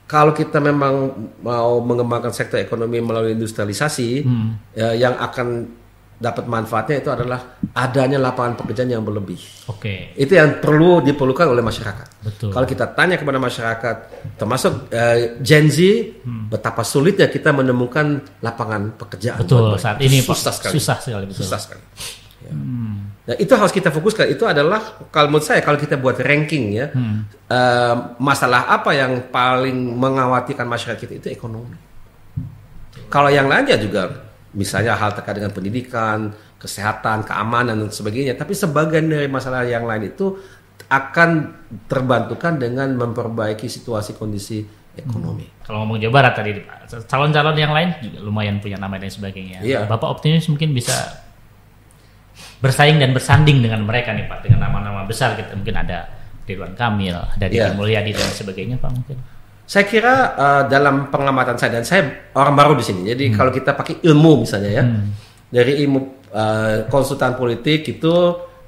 kalau kita memang mau mengembangkan sektor ekonomi melalui industrialisasi, yang akan dapat manfaatnya itu adalah adanya lapangan pekerjaan yang berlebih. Oke. Itu yang diperlukan oleh masyarakat. Betul. Kalau kita tanya kepada masyarakat, termasuk Gen Z, betapa sulitnya kita menemukan lapangan pekerjaan. Betul, saat ini susah sekali. Susah sekali. Betul. Susah sekali. Ya. Nah, itu harus kita fokuskan. Itu adalah kalau menurut saya kalau kita buat ranking ya, masalah apa yang paling mengkhawatirkan masyarakat kita itu ekonomi. Kalau yang lainnya juga, misalnya hal terkait dengan pendidikan, kesehatan, keamanan dan sebagainya. Tapi sebagian dari masalah yang lain itu akan terbantukan dengan memperbaiki situasi kondisi ekonomi. Kalau ngomong Jawa Barat tadi, calon-calon yang lain juga lumayan punya nama dan sebagainya. Iya. Bapak optimis mungkin bisa bersaing dan bersanding dengan mereka nih Pak, dengan nama-nama besar gitu. Mungkin ada Ridwan Kamil, ada Deddy Mulyadi dan sebagainya Pak mungkin. Saya kira dalam pengamatan saya, dan saya orang baru di sini, jadi kalau kita pakai ilmu misalnya ya, dari ilmu konsultan politik itu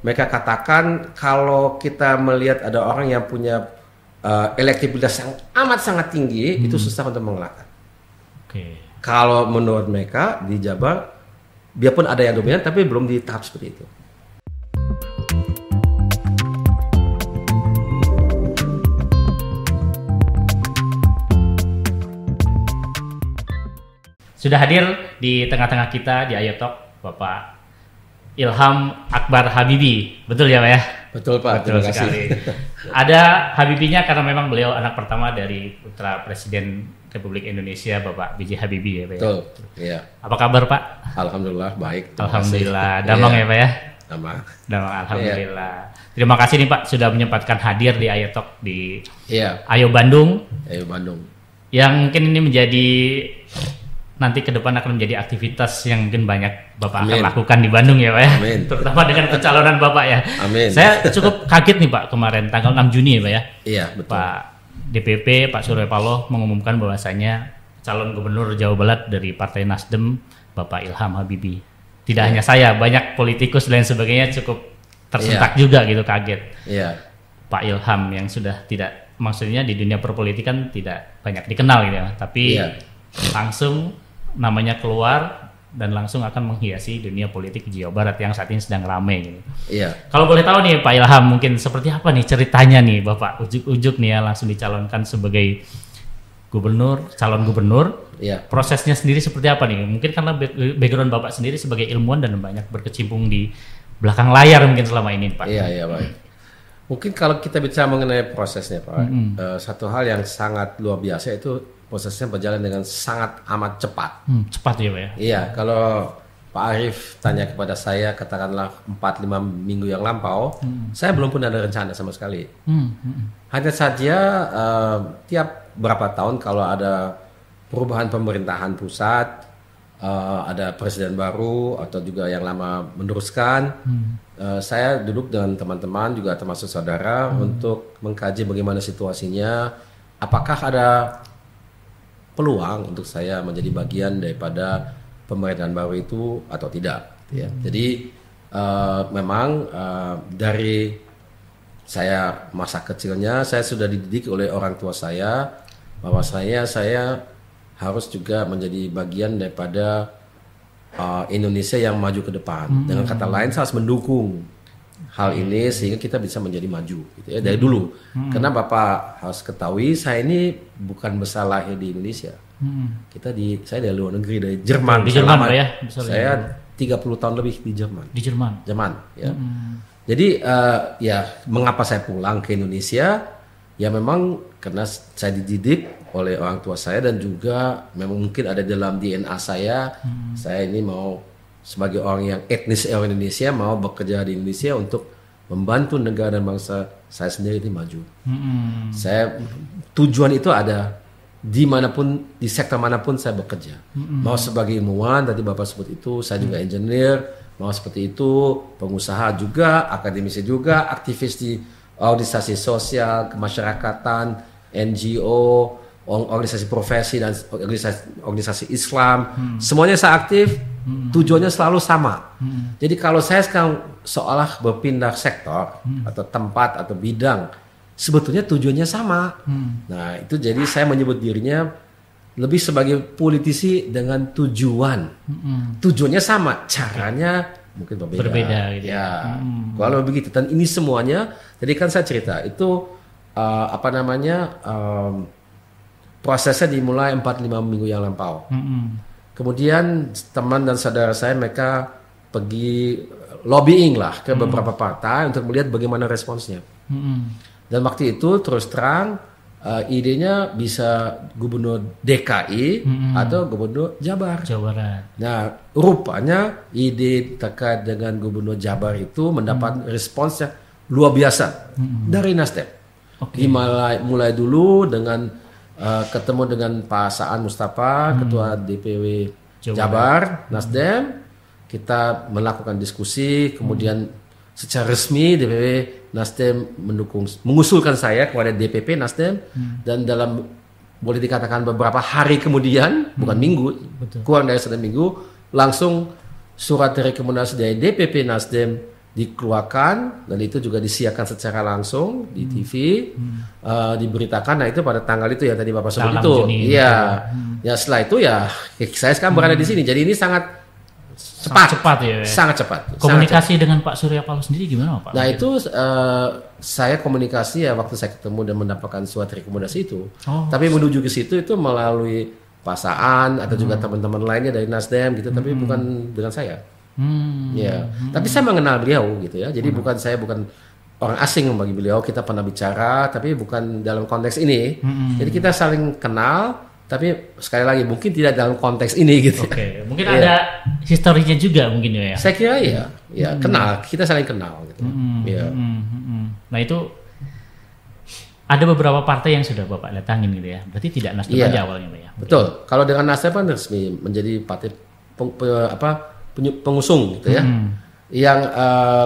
mereka katakan kalau kita melihat ada orang yang punya elektabilitas yang amat sangat tinggi, itu susah untuk mengalahkan. Kalau menurut mereka di Jabar, biarpun ada yang dominan, tapi belum di tahap seperti itu. Sudah hadir di tengah-tengah kita di Ayo Talk Bapak Ilham Akbar Habibie, betul ya Pak ya? Betul Pak, betul sekali. Ada Habibinya karena memang beliau anak pertama dari putra Presiden Republik Indonesia Bapak B.J. Habibie ya Pak. Betul, iya. Apa kabar Pak? Alhamdulillah baik. Alhamdulillah, damang ya Pak ya? Damang, alhamdulillah. Terima kasih nih Pak sudah menyempatkan hadir di Ayo Talk di Ayo Bandung. Ayo Bandung. Yang mungkin ini menjadi nanti ke depan akan menjadi aktivitas yang mungkin banyak Bapak akan lakukan di Bandung ya Pak ya. Amin. Terutama dengan pencalonan Bapak ya. Amin. Saya cukup kaget nih Pak kemarin tanggal 6 Juni ya Pak ya. Iya betul. Pak DPP Pak Surya Paloh mengumumkan bahwasanya calon gubernur Jawa Barat dari Partai Nasdem Bapak Ilham Habibie. Tidak hanya saya, banyak politikus dan sebagainya cukup tersentak juga gitu, kaget. Iya. Pak Ilham yang sudah tidak, maksudnya di dunia perpolitikan tidak banyak dikenal gitu ya. Tapi langsung namanya keluar dan langsung akan menghiasi dunia politik di Jawa Barat yang saat ini sedang ramai gitu. Iya. Kalau boleh tahu nih Pak Ilham, mungkin seperti apa nih ceritanya nih Bapak ujuk-ujuk nih ya langsung dicalonkan sebagai gubernur, calon gubernur. Iya. Prosesnya sendiri seperti apa nih? Mungkin karena background Bapak sendiri sebagai ilmuwan dan banyak berkecimpung di belakang layar mungkin selama ini Pak. Iya, baik. Mungkin kalau kita bicara mengenai prosesnya Pak, satu hal yang sangat luar biasa itu prosesnya berjalan dengan sangat amat cepat. Cepat ya Pak ya? Iya, kalau Pak Arief tanya kepada saya katakanlah 4-5 minggu yang lampau, saya belum pun ada rencana sama sekali. Hanya saja tiap berapa tahun kalau ada perubahan pemerintahan pusat, ada presiden baru atau juga yang lama meneruskan, saya duduk dengan teman-teman juga termasuk saudara untuk mengkaji bagaimana situasinya, apakah ada peluang untuk saya menjadi bagian daripada pemerintahan baru itu atau tidak. Ya. Jadi memang dari saya masa kecilnya saya sudah dididik oleh orang tua saya bahwa saya harus juga menjadi bagian daripada Indonesia yang maju ke depan. Dengan kata lain saya harus mendukung hal ini sehingga kita bisa menjadi maju gitu ya dari dulu. Karena Bapak harus ketahui saya ini bukan besar lahir di Indonesia. Saya dari luar negeri, dari Jerman. Di Jerman Pak ya? Saya 30 tahun lebih di Jerman. Di Jerman ya. Jadi mengapa saya pulang ke Indonesia? Ya memang karena saya dididik oleh orang tua saya dan juga memang mungkin ada dalam DNA saya. Saya ini mau sebagai orang yang etnis orang Indonesia mau bekerja di Indonesia untuk membantu negara dan bangsa saya sendiri ini maju. Saya tujuan itu ada dimanapun, di sektor manapun saya bekerja. Mau sebagai ilmuwan, tadi Bapak sebut itu, saya juga engineer, mau seperti itu, pengusaha juga, akademisi juga, aktivis di organisasi sosial, kemasyarakatan, NGO, organisasi profesi dan organisasi Islam, semuanya saya aktif. Tujuannya selalu sama. Jadi kalau saya sekarang seolah berpindah sektor atau tempat atau bidang sebetulnya tujuannya sama. Nah, itu jadi saya menyebut dirinya lebih sebagai politisi dengan tujuan. Tujuannya sama, caranya mungkin berbeda gitu. Ya. Kalau begitu, dan ini semuanya, jadi kan saya cerita itu prosesnya dimulai 4-5 minggu yang lampau. Kemudian teman dan saudara saya mereka pergi lobbying lah ke beberapa partai untuk melihat bagaimana responsnya. Dan waktu itu terus terang idenya bisa gubernur DKI atau gubernur Jabar. Nah, rupanya ide terkait dengan gubernur Jabar itu mendapat respons yang luar biasa dari Nasdem. Mulai dulu dengan ketemu dengan Pak Saan Mustafa, Ketua DPW Jabar, Nasdem, kita melakukan diskusi, kemudian secara resmi DPW Nasdem mengusulkan saya kepada DPP Nasdem, dan dalam boleh dikatakan beberapa hari kemudian, bukan minggu, kurang dari 1 minggu, langsung surat rekomendasi dari DPP Nasdem dikeluarkan, dan itu juga disiarkan secara langsung di TV, diberitakan. Nah, itu pada tanggal itu ya tadi Bapak sebut itu. Iya. Ya setelah itu ya saya sekarang berada di sini. Jadi ini sangat cepat ya. Sangat cepat. Komunikasi dengan Pak Surya Paloh sendiri gimana Pak? Nah, itu saya komunikasi ya waktu saya ketemu dan mendapatkan surat rekomendasi itu. Tapi menuju ke situ itu melalui Pak Saan atau juga teman-teman lainnya dari Nasdem gitu, tapi bukan dengan saya. Ya, tapi saya mengenal beliau gitu ya. Jadi saya bukan orang asing bagi beliau. Kita pernah bicara, tapi bukan dalam konteks ini. Jadi kita saling kenal, tapi sekali lagi mungkin tidak dalam konteks ini gitu. Mungkin ada historinya juga mungkin ya. Saya kira ya kenal. Kita saling kenal gitu. Nah, itu ada beberapa partai yang sudah Bapak datangin gitu ya. Berarti tidak Nasdem aja awalnya Pak ya. Betul. Kalau dengan Nasdem kan resmi menjadi partai pengusung gitu ya. Yang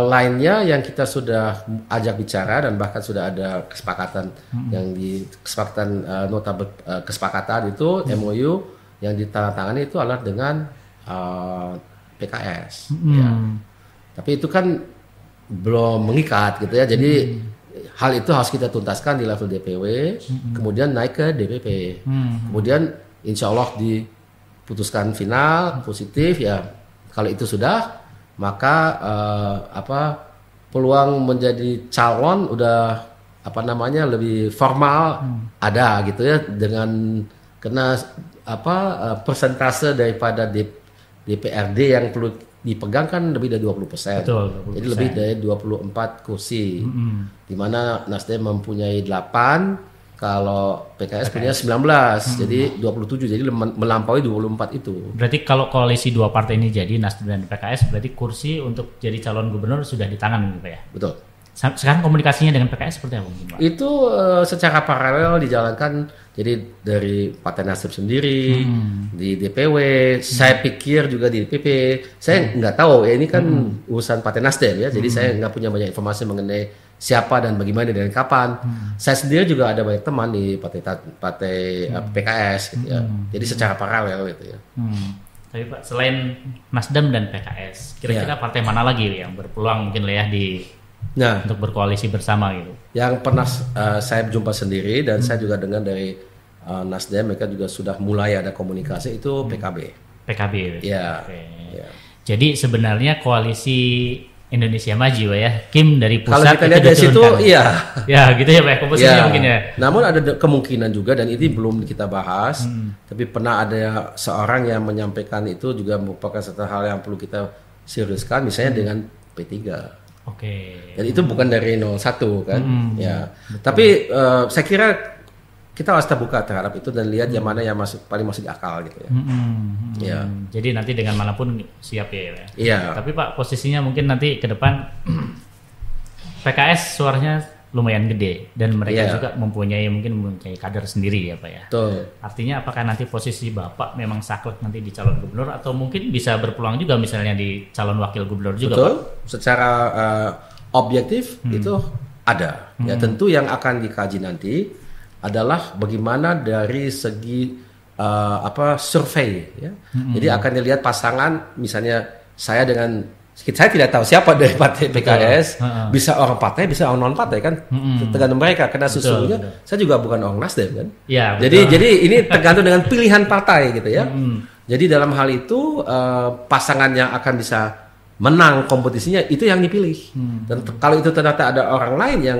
lainnya yang kita sudah ajak bicara dan bahkan sudah ada kesepakatan yang nota kesepakatan itu MOU yang ditandatangani itu adalah dengan PKS. Ya. Tapi itu kan belum mengikat gitu ya. Jadi hal itu harus kita tuntaskan di level DPW, kemudian naik ke DPP, kemudian insya Allah diputuskan final positif ya. Kalau itu sudah, maka peluang menjadi calon udah lebih formal ada gitu ya, dengan kena persentase daripada DPRD yang perlu dipegang kan lebih dari 20%. Jadi lebih dari 24 kursi. Di mana Nasdem mempunyai 8, kalau PKS punya 19, jadi 27, jadi melampaui 24 itu. Berarti kalau koalisi dua partai ini jadi Nasdem dan PKS, berarti kursi untuk jadi calon gubernur sudah di tangan gitu ya? Betul. Sekarang komunikasinya dengan PKS seperti apa mungkin Pak? Itu secara paralel dijalankan, jadi dari Partai Nasdem sendiri, di DPW, saya pikir juga di DPP. Saya nggak tahu ya, ini kan urusan Partai Nasdem ya, jadi saya nggak punya banyak informasi mengenai siapa dan bagaimana dan kapan. Saya sendiri juga ada banyak teman di partai PKS gitu ya. Jadi secara paralel gitu ya. Tapi Pak, selain Nasdem dan PKS, kira-kira partai mana lagi yang berpeluang mungkin lah ya untuk berkoalisi bersama gitu? Yang pernah saya jumpa sendiri dan saya juga dengar dari Nasdem, mereka juga sudah mulai ada komunikasi itu PKB. Ya. Jadi sebenarnya koalisi Indonesia Maju ya, Kim dari pusat. Kalau kita lihat dari situ, iya. Ya, gitu ya Pak, komposisinya mungkin ya. Namun ada kemungkinan juga, dan ini belum kita bahas, tapi pernah ada seorang yang menyampaikan itu juga merupakan satu hal yang perlu kita seriuskan, misalnya dengan P3. Dan itu bukan dari 01 kan, ya. Betul. Tapi saya kira kita harus terbuka terhadap itu dan lihat yang mana yang paling masuk di akal gitu ya. Ya. Jadi nanti dengan manapun siap ya. Iya. Tapi Pak, posisinya mungkin nanti ke depan PKS suaranya lumayan gede dan mereka juga mempunyai kader sendiri ya Pak ya. Betul. Artinya apakah nanti posisi Bapak memang saklek nanti di calon gubernur atau mungkin bisa berpeluang juga misalnya di calon wakil gubernur juga? Betul. Pak? Secara objektif itu ada. Ya tentu yang akan dikaji nanti adalah bagaimana dari segi survei ya. Jadi akan dilihat pasangan, misalnya saya dengan Saya tidak tahu siapa dari partai PKS, bisa orang partai, bisa orang non partai kan, tergantung mereka. Karena sesungguhnya saya juga bukan orang Nasdem kan. Ya, jadi ini tergantung dengan pilihan partai gitu ya. Jadi dalam hal itu pasangannya akan bisa menang kompetisinya itu yang dipilih. Dan kalau itu ternyata ada orang lain yang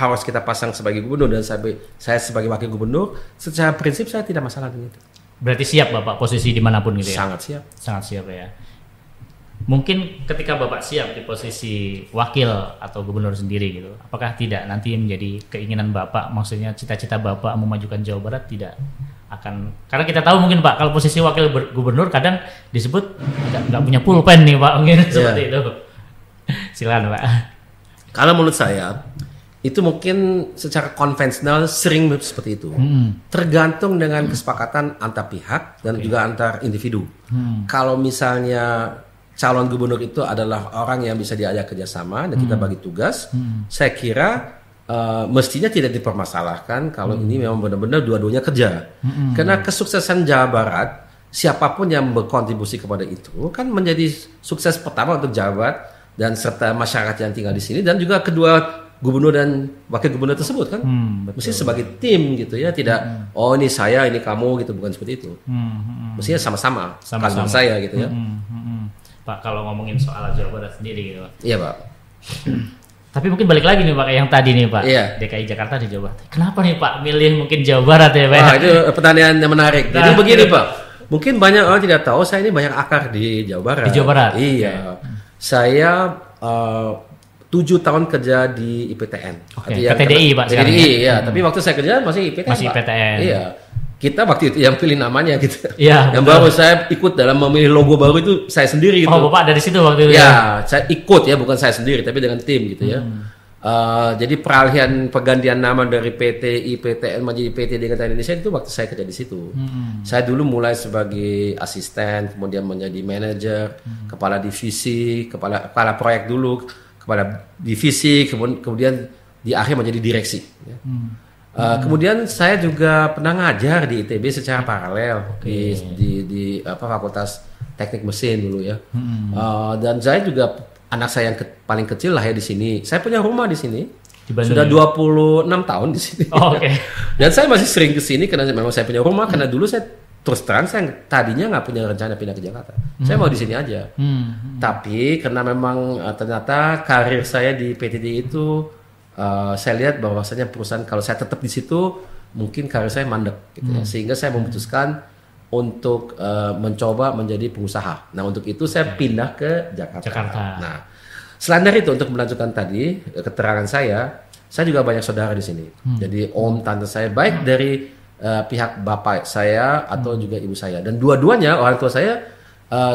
harus kita pasang sebagai gubernur dan saya sebagai wakil gubernur, secara prinsip saya tidak masalah dengan itu. Berarti siap Bapak posisi dimanapun gitu ya? Sangat siap. Sangat siap ya. Mungkin ketika Bapak siap di posisi wakil atau gubernur sendiri gitu, apakah tidak nanti menjadi keinginan Bapak, maksudnya cita-cita Bapak memajukan Jawa Barat tidak akan, karena kita tahu mungkin Pak kalau posisi wakil gubernur kadang disebut nggak punya pulpen nih Pak, mungkin seperti itu. Silakan Pak. Kalau menurut saya itu mungkin secara konvensional sering seperti itu. Tergantung dengan kesepakatan antar pihak dan juga antar individu. Kalau misalnya calon gubernur itu adalah orang yang bisa diajak kerjasama dan kita bagi tugas, saya kira mestinya tidak dipermasalahkan kalau ini memang benar-benar dua-duanya kerja. Karena kesuksesan Jawa Barat, siapapun yang berkontribusi kepada itu kan menjadi sukses pertama untuk Jawa Barat dan serta masyarakat yang tinggal di sini dan juga kedua gubernur dan wakil gubernur tersebut kan. Mesti sebagai tim gitu ya, tidak oh ini saya, ini kamu gitu, bukan seperti itu. Mestinya sama-sama. Saya gitu ya. Pak, kalau ngomongin soal Jawa Barat sendiri gitu Pak. Iya Pak. Tapi mungkin balik lagi nih Pak, yang tadi nih Pak, DKI Jakarta di Jawa Barat. Kenapa nih Pak milih mungkin Jawa Barat ya Pak? Itu pertanyaan yang menarik. Jadi begini Pak, mungkin banyak orang tidak tahu saya ini banyak akar di Jawa Barat. Di Jawa Barat? Iya. Saya 7 tahun kerja di IPTN. PTDI Pak sekarang. PTDI ya, tapi waktu saya kerja masih IPTN. Masih Pak. IPTN. Iya. Kita waktu itu yang pilih namanya gitu. Iya. Yang baru saya ikut dalam memilih logo baru itu saya sendiri gitu. Oh, Bapak dari situ waktu itu. Ya, saya ikut ya, bukan saya sendiri tapi dengan tim gitu ya. Jadi peralihan pergantian nama dari PT IPTN menjadi PT Dirgantara Indonesia itu waktu saya kerja di situ. Saya dulu mulai sebagai asisten, kemudian menjadi manajer, kepala divisi, kepala proyek dulu, kepala divisi, kemudian di akhir menjadi direksi. Ya. Kemudian saya juga pernah ngajar di ITB secara paralel di Fakultas Teknik Mesin dulu ya. Dan saya juga anak saya yang paling kecil lahir di sini. Saya punya rumah di sini. Sudah 26 tahun di sini. Oh, Dan saya masih sering ke sini karena memang saya punya rumah. Karena dulu saya terus terang saya tadinya nggak punya rencana pindah ke Jakarta. Saya mau di sini aja. Tapi karena memang ternyata karir saya di PTDI itu saya lihat bahwasanya perusahaan kalau saya tetap di situ mungkin karir saya mandek gitu ya. Sehingga saya memutuskan untuk mencoba menjadi pengusaha. Nah, untuk itu saya pindah ke Jakarta. Nah, selain dari itu untuk melanjutkan tadi keterangan saya juga banyak saudara di sini. Jadi om tante saya baik dari pihak bapak saya atau juga ibu saya, dan dua-duanya orang tua saya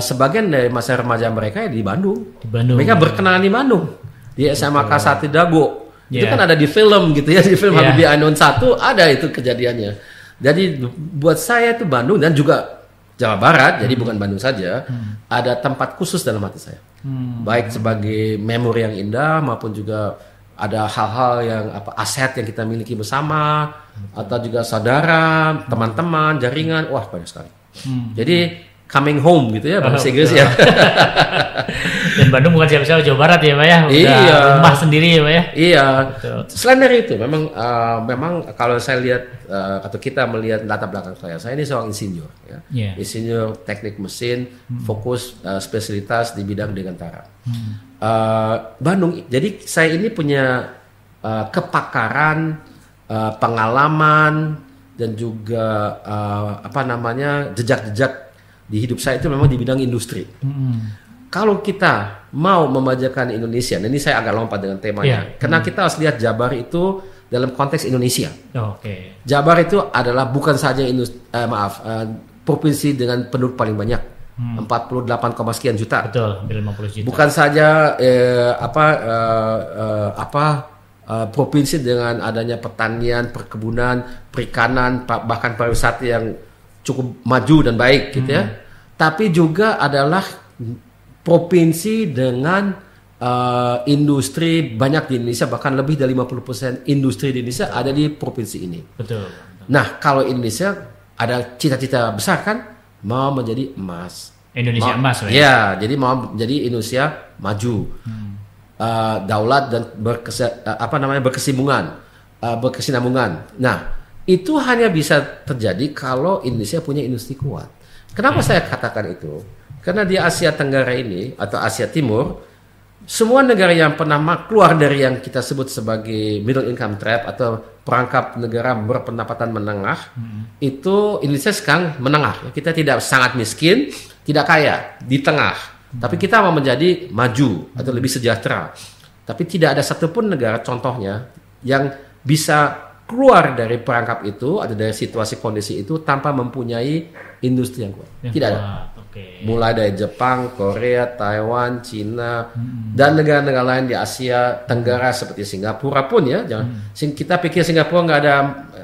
sebagian dari masa remaja mereka di Bandung. Mereka berkenalan di Bandung di SMA Kasati Dago. Itu kan ada di film gitu ya, di film Habibie Ainun 1 ada itu kejadiannya. Jadi buat saya itu Bandung dan juga Jawa Barat, jadi bukan Bandung saja, ada tempat khusus dalam hati saya. Baik sebagai memori yang indah maupun juga ada hal-hal yang aset yang kita miliki bersama, atau juga saudara, teman-teman, jaringan, wah banyak sekali. Jadi coming home gitu ya bahasa Inggris ya. Dan Bandung bukan siapa-siapa, Jawa Barat ya Pak ya. Udah rumah sendiri ya Pak ya. Iya. Betul. Selain dari itu memang kalau saya lihat atau kita melihat latar belakang saya ini seorang insinyur ya. Insinyur teknik mesin, fokus spesialitas di bidang dirgantara. Bandung. Jadi saya ini punya kepakaran, pengalaman dan juga jejak-jejak di hidup saya itu memang di bidang industri. Kalau kita mau memajukan Indonesia, ini saya agak lompat dengan temanya, karena kita harus lihat Jabar itu dalam konteks Indonesia. Jabar itu adalah bukan saja provinsi dengan penduduk paling banyak, 48, sekian juta. Betul, hampir 50 juta. Bukan saja provinsi dengan adanya pertanian, perkebunan, perikanan, bahkan pariwisata yang cukup maju dan baik gitu ya. Tapi juga adalah provinsi dengan industri banyak di Indonesia, bahkan lebih dari 50% industri di Indonesia ada di provinsi ini. Betul. Nah, kalau Indonesia ada cita-cita besar kan, mau menjadi emas. Indonesia emas, ya. Jadi mau jadi Indonesia maju, daulat dan berkesinambungan. Nah, itu hanya bisa terjadi kalau Indonesia punya industri kuat. Kenapa saya katakan itu? Karena di Asia Tenggara ini atau Asia Timur, semua negara yang pernah keluar dari yang kita sebut sebagai middle income trap atau perangkap negara berpendapatan menengah, itu Indonesia sekarang menengah. Kita tidak sangat miskin, tidak kaya, di tengah. Tapi kita mau menjadi maju atau lebih sejahtera. Tapi tidak ada satupun negara contohnya yang bisa keluar dari perangkap itu atau dari situasi kondisi itu tanpa mempunyai industri yang kuat. Tidak ada. Mulai dari Jepang, Korea, Taiwan, Cina, dan negara-negara lain di Asia Tenggara seperti Singapura pun ya. Kita pikir Singapura nggak ada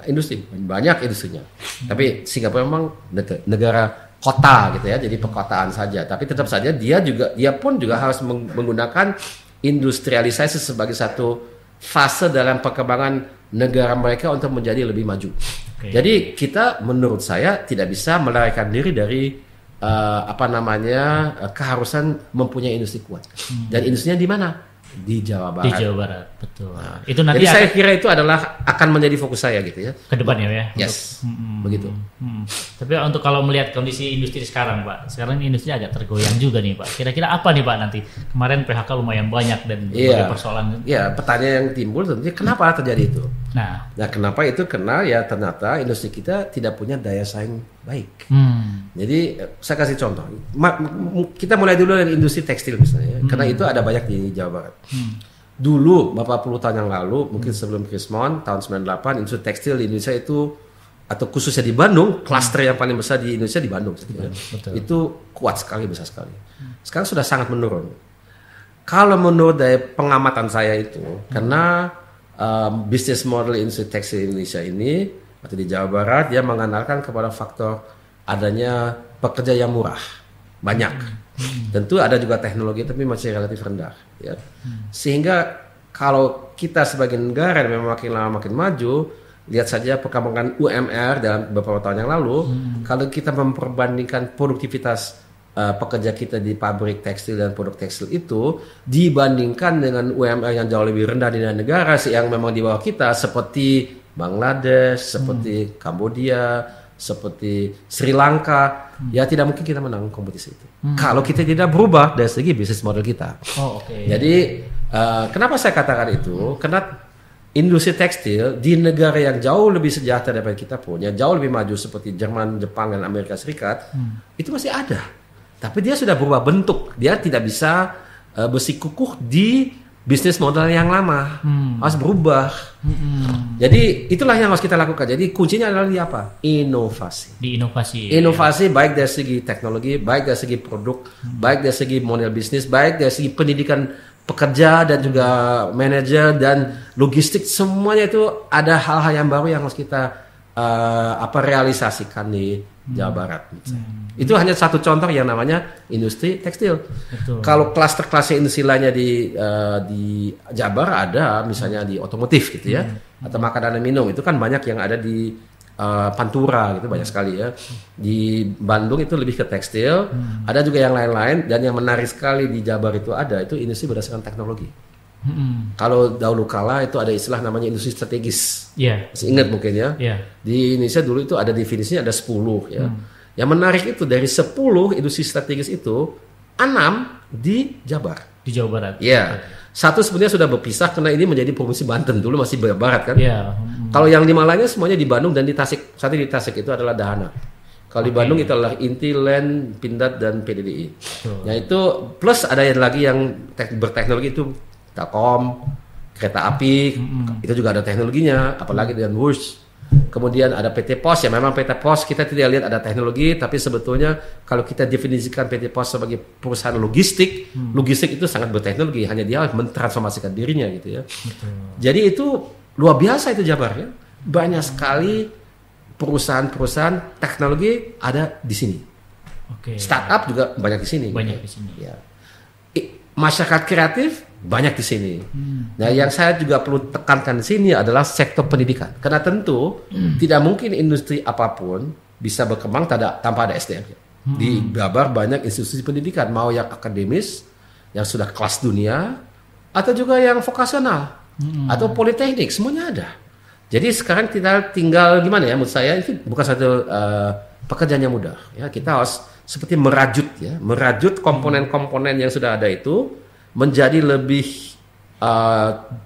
industri, banyak industrinya. Tapi Singapura memang negara kota gitu ya, jadi perkotaan saja. Tapi tetap saja dia pun juga harus menggunakan industrialisasi sebagai satu fase dalam perkembangan negara mereka untuk menjadi lebih maju. Jadi kita menurut saya tidak bisa melarikan diri dari keharusan mempunyai industri kuat. Dan industrinya di mana? Di Jawa Barat. Di Jawa Barat, betul. Nah, itu nanti jadi saya kira itu akan menjadi fokus saya gitu ya. Ke depannya ya. Yes. Begitu. Tapi untuk kalau melihat kondisi industri sekarang, Pak, sekarang industri agak tergoyang juga nih, Pak. Kira-kira apa nih, Pak, nanti? Kemarin PHK lumayan banyak dan berbagai persoalan. Iya, pertanyaan yang timbul tentunya kenapa terjadi itu? Nah, kenapa itu? Karena ya ternyata industri kita tidak punya daya saing baik. Jadi saya kasih contoh. Kita mulai dulu dari industri tekstil misalnya, karena itu ada banyak di Jawa Barat. Dulu, beberapa puluh tahun yang lalu, mungkin sebelum Krismon, tahun 98, industri tekstil di Indonesia itu, atau khususnya di Bandung, klaster yang paling besar di Indonesia di Bandung. Itu kuat sekali, besar sekali. Sekarang sudah sangat menurun. Kalau menurut dari pengamatan saya itu, karena bisnis model industri tekstil Indonesia ini, atau di Jawa Barat, dia mengandalkan kepada faktor adanya pekerja yang murah, banyak. Tentu ada juga teknologi tapi masih relatif rendah ya. Sehingga kalau kita sebagai negara yang memang makin lama makin maju, lihat saja perkembangan UMR dalam beberapa tahun yang lalu, kalau kita memperbandingkan produktivitas pekerja kita di pabrik tekstil dan produk tekstil itu dibandingkan dengan UMR yang jauh lebih rendah di negara yang memang di bawah kita seperti Bangladesh, seperti Kambodia, seperti Sri Lanka, ya tidak mungkin kita menang kompetisi itu. Kalau kita tidak berubah dari segi bisnis model kita. Jadi kenapa saya katakan itu? Karena industri tekstil di negara yang jauh lebih sejahtera daripada kita pun, yang jauh lebih maju seperti Jerman, Jepang, dan Amerika Serikat, itu masih ada. Tapi dia sudah berubah bentuk. Dia tidak bisa bersikukuh di bisnis model yang lama, harus berubah. Jadi itulah yang harus kita lakukan. Jadi kuncinya adalah di apa? Inovasi. Di inovasi. Inovasi baik dari segi teknologi, baik dari segi produk, baik dari segi model bisnis, baik dari segi pendidikan pekerja dan juga manajer dan logistik. Semuanya itu ada hal-hal yang baru yang harus kita realisasikan di Jawa Barat. Itu hanya satu contoh yang namanya industri tekstil. Kalau klaster-klaster industri lainnya di Jabar ada, misalnya di otomotif gitu ya, atau makanan dan minum itu kan banyak yang ada di Pantura gitu, banyak sekali ya. Di Bandung itu lebih ke tekstil, ada juga yang lain-lain, dan yang menarik sekali di Jabar itu industri berdasarkan teknologi. Kalau dahulu kala itu ada istilah namanya industri strategis. Masih ingat mungkin ya. Di Indonesia dulu itu ada definisinya ada 10 ya. Yang menarik itu dari 10 industri strategis itu 6 di Jabar. Di Jawa Barat. Ya. Satu sebenarnya sudah berpisah karena ini menjadi provinsi Banten, dulu masih barat kan. Kalau yang 5 lainnya semuanya di Bandung dan di Tasik. Satu di Tasik itu adalah Dahana. Kalau di Bandung itu adalah Inti, Len, Pindad, dan PDDI. Nah itu plus ada lagi yang berteknologi itu Telkom, kereta api, itu juga ada teknologinya, apalagi dengan WURS. Kemudian ada PT Pos, ya memang PT Pos kita tidak lihat ada teknologi, tapi sebetulnya kalau kita definisikan PT Pos sebagai perusahaan logistik, logistik itu sangat berteknologi, hanya dia mentransformasikan dirinya gitu ya. Jadi itu luar biasa itu Jabar ya, banyak sekali perusahaan-perusahaan teknologi ada di sini. Startup juga banyak di sini. Ya. Masyarakat kreatif banyak di sini. Nah, yang saya juga perlu tekankan di sini adalah sektor pendidikan. Karena tentu tidak mungkin industri apapun bisa berkembang tanpa ada SDM. Di Jabar banyak institusi pendidikan, mau yang akademis, yang sudah kelas dunia, atau juga yang vokasional, atau politeknik, semuanya ada. Jadi sekarang kita tinggal gimana ya, menurut saya itu bukan satu pekerjaan yang mudah. Ya, kita harus seperti merajut komponen-komponen yang sudah ada itu menjadi lebih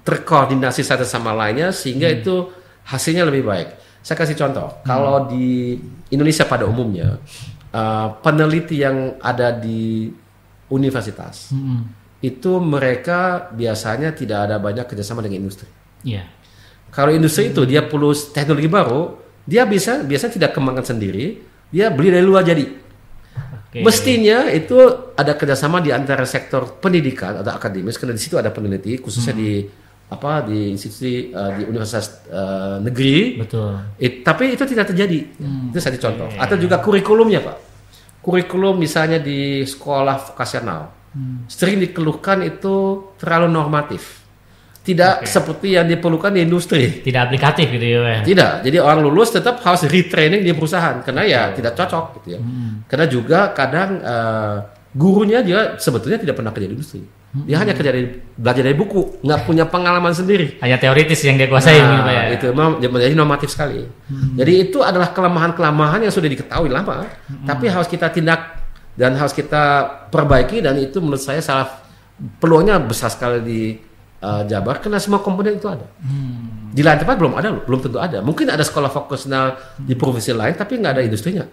terkoordinasi satu sama lainnya sehingga itu hasilnya lebih baik. Saya kasih contoh, kalau di Indonesia pada umumnya peneliti yang ada di universitas itu mereka biasanya tidak ada banyak kerjasama dengan industri. Yeah. Kalau industri itu dia perlu teknologi baru, dia biasanya tidak kembangkan sendiri, dia beli dari luar jadi. Mestinya itu ada kerjasama di antara sektor pendidikan atau akademis, karena di situ ada peneliti khususnya di institusi di universitas negeri. Betul. Tapi itu tidak terjadi. Itu satu contoh. Atau juga kurikulumnya, Pak. Kurikulum misalnya di sekolah vokasional sering dikeluhkan itu terlalu normatif. Tidak seperti yang diperlukan di industri. Tidak aplikatif gitu ya. Tidak. Jadi orang lulus tetap harus retraining di perusahaan karena ya tidak cocok gitu ya. Karena juga kadang gurunya juga sebetulnya tidak pernah kerja di industri. Dia hanya belajar dari buku, nggak punya pengalaman sendiri. Hanya teoritis yang dia kuasai gitu ya. Itu memang menjadi normatif sekali. Jadi itu adalah kelemahan-kelemahan yang sudah diketahui lama, tapi harus kita tindak dan harus kita perbaiki, dan itu menurut saya peluangnya besar sekali di Jabar karena semua komponen itu ada. Di lain tempat belum tentu ada. Mungkin ada sekolah vokasional di provinsi lain tapi nggak ada industrinya.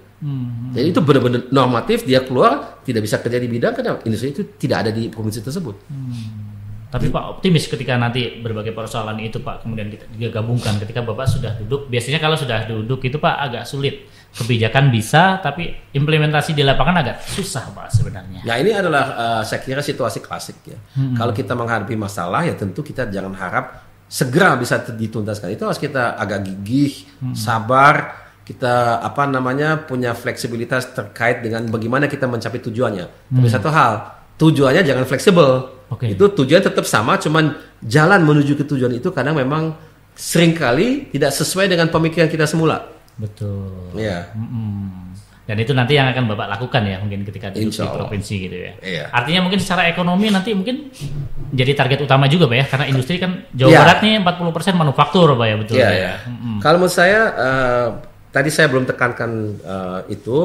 Jadi itu benar-benar normatif, dia keluar tidak bisa kerja di bidang karena industri itu tidak ada di provinsi tersebut. Tapi Pak optimis ketika nanti berbagai persoalan itu Pak kemudian kita gabungkan ketika Bapak sudah duduk. Biasanya kalau sudah duduk itu Pak agak sulit. Kebijakan bisa tapi implementasi di lapangan agak susah Pak sebenarnya. Ya ini adalah saya kira situasi klasik ya. Kalau kita menghadapi masalah ya tentu kita jangan harap segera bisa dituntaskan. Itu harus kita agak gigih, sabar, kita punya fleksibilitas terkait dengan bagaimana kita mencapai tujuannya. Tapi satu hal, tujuannya jangan fleksibel. Itu tujuan tetap sama, cuman jalan menuju ke tujuan itu kadang memang seringkali tidak sesuai dengan pemikiran kita semula. Betul. Iya. Dan itu nanti yang akan Bapak lakukan ya mungkin ketika duduk di provinsi gitu ya. Iya. Artinya mungkin secara ekonomi nanti mungkin jadi target utama juga Pak ya, karena industri kan Jawa Barat nih 40% manufaktur Pak ya, betul ya. Kalau menurut saya tadi saya belum tekankan itu.